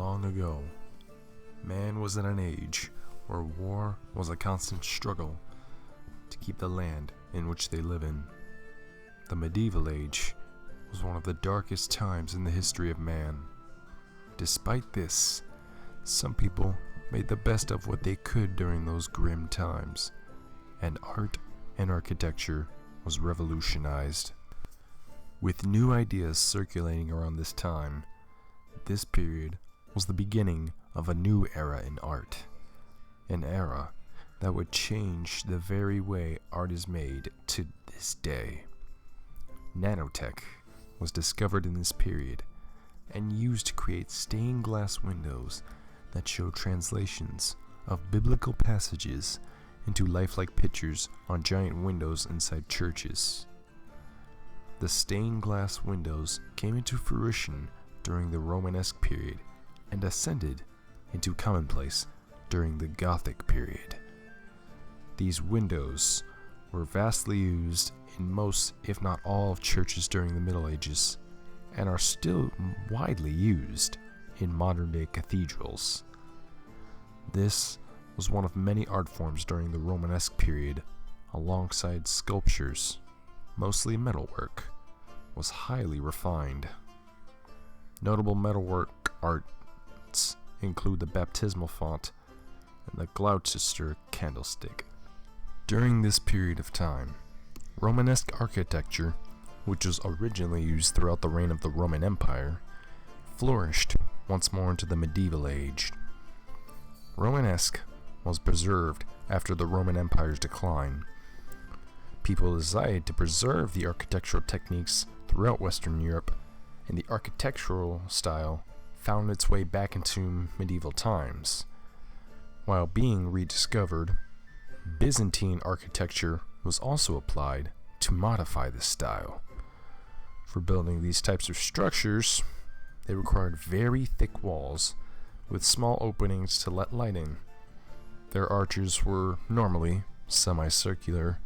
Long ago, man was in an age where war was a constant struggle to keep the land in which they live in. The medieval age was one of the darkest times in the history of man. Despite this, some people made the best of what they could during those grim times, and art and architecture was revolutionized. With new ideas circulating around this time, this period was the beginning of a new era in art. An era that would change the very way art is made to this day. Nanotech was discovered in this period and used to create stained glass windows that show translations of biblical passages into lifelike pictures on giant windows inside churches. The stained glass windows came into fruition during the Romanesque period and ascended into commonplace during the Gothic period. These windows were vastly used in most, if not all, of churches during the Middle Ages, and are still widely used in modern-day cathedrals. This was one of many art forms during the Romanesque period, alongside sculptures, mostly metalwork, was highly refined. Notable metalwork arts include the baptismal font and the Gloucester candlestick. During this period of time, Romanesque architecture, which was originally used throughout the reign of the Roman Empire, flourished once more into the medieval age. Romanesque was preserved after the Roman Empire's decline. People decided to preserve the architectural techniques throughout Western Europe, and the architectural style found its way back into medieval times. While being rediscovered, Byzantine architecture was also applied to modify this style. For building these types of structures, they required very thick walls with small openings to let light in. Their arches were normally semicircular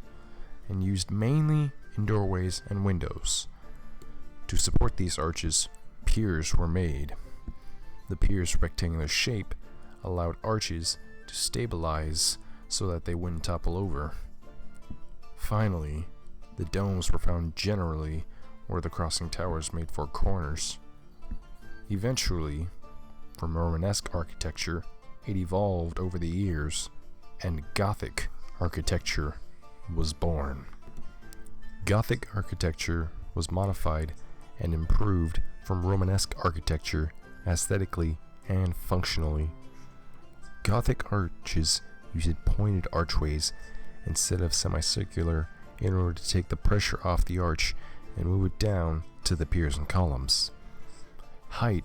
and used mainly in doorways and windows. To support these arches, piers were made. The pier's rectangular shape allowed arches to stabilize so that they wouldn't topple over. Finally, the domes were found generally where the crossing towers made four corners. Eventually, from Romanesque architecture, it evolved over the years, and Gothic architecture was born. Gothic architecture was modified and improved from Romanesque architecture aesthetically and functionally. Gothic arches used pointed archways instead of semicircular in order to take the pressure off the arch and move it down to the piers and columns. Height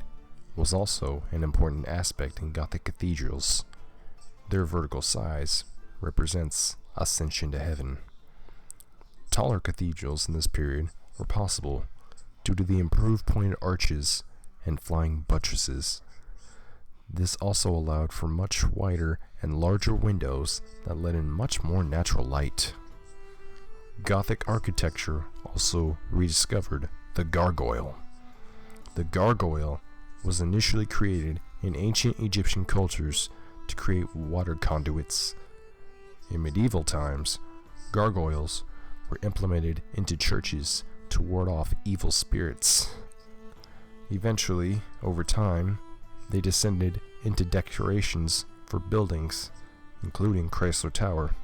was also an important aspect in Gothic cathedrals. Their vertical size represents ascension to heaven. Taller cathedrals in this period were possible due to the improved pointed arches and flying buttresses. This also allowed for much wider and larger windows that let in much more natural light. Gothic architecture also rediscovered the gargoyle. The gargoyle was initially created in ancient Egyptian cultures to create water conduits. In medieval times, gargoyles were implemented into churches to ward off evil spirits. Eventually, over time, they descended into decorations for buildings, including Chrysler Tower.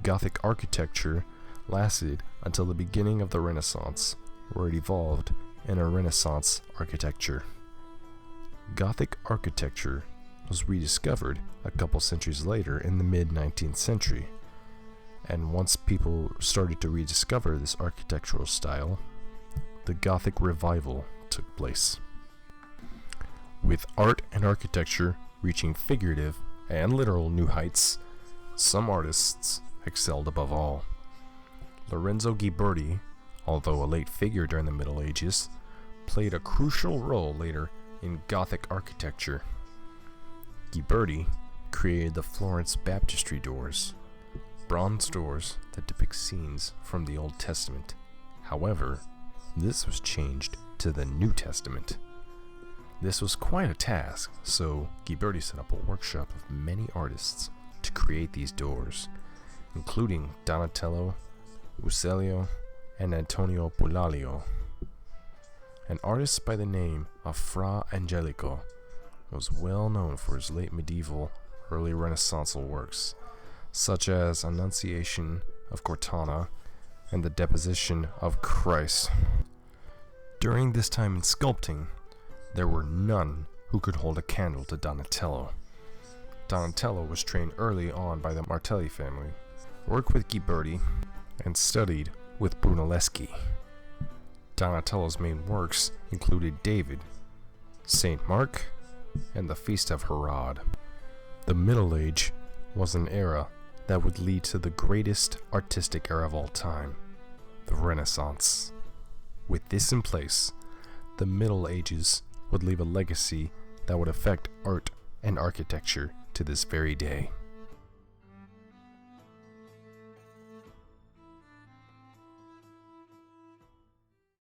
Gothic architecture lasted until the beginning of the Renaissance, where it evolved in a Renaissance architecture. Gothic architecture was rediscovered a couple centuries later in the mid-19th century, and once people started to rediscover this architectural style, the Gothic revival took place. With art and architecture reaching figurative and literal new heights, some artists excelled above all. Lorenzo Ghiberti, although a late figure during the Middle Ages, played a crucial role later in Gothic architecture. Ghiberti created the Florence baptistry doors, bronze doors that depict scenes from the Old Testament. However, this was changed to the New Testament. This was quite a task, so Ghiberti set up a workshop of many artists to create these doors, including Donatello, Ucellio, and Antonio Pulalio. An artist by the name of Fra Angelico was well known for his late medieval, early Renaissanceal works, such as Annunciation of Cortana and the Deposition of Christ. During this time in sculpting, there were none who could hold a candle to Donatello. Donatello was trained early on by the Martelli family, worked with Ghiberti, and studied with Brunelleschi. Donatello's main works included David, Saint Mark, and the Feast of Herod. The Middle Age was an era that would lead to the greatest artistic era of all time, the Renaissance. With this in place, the Middle Ages would leave a legacy that would affect art and architecture to this very day.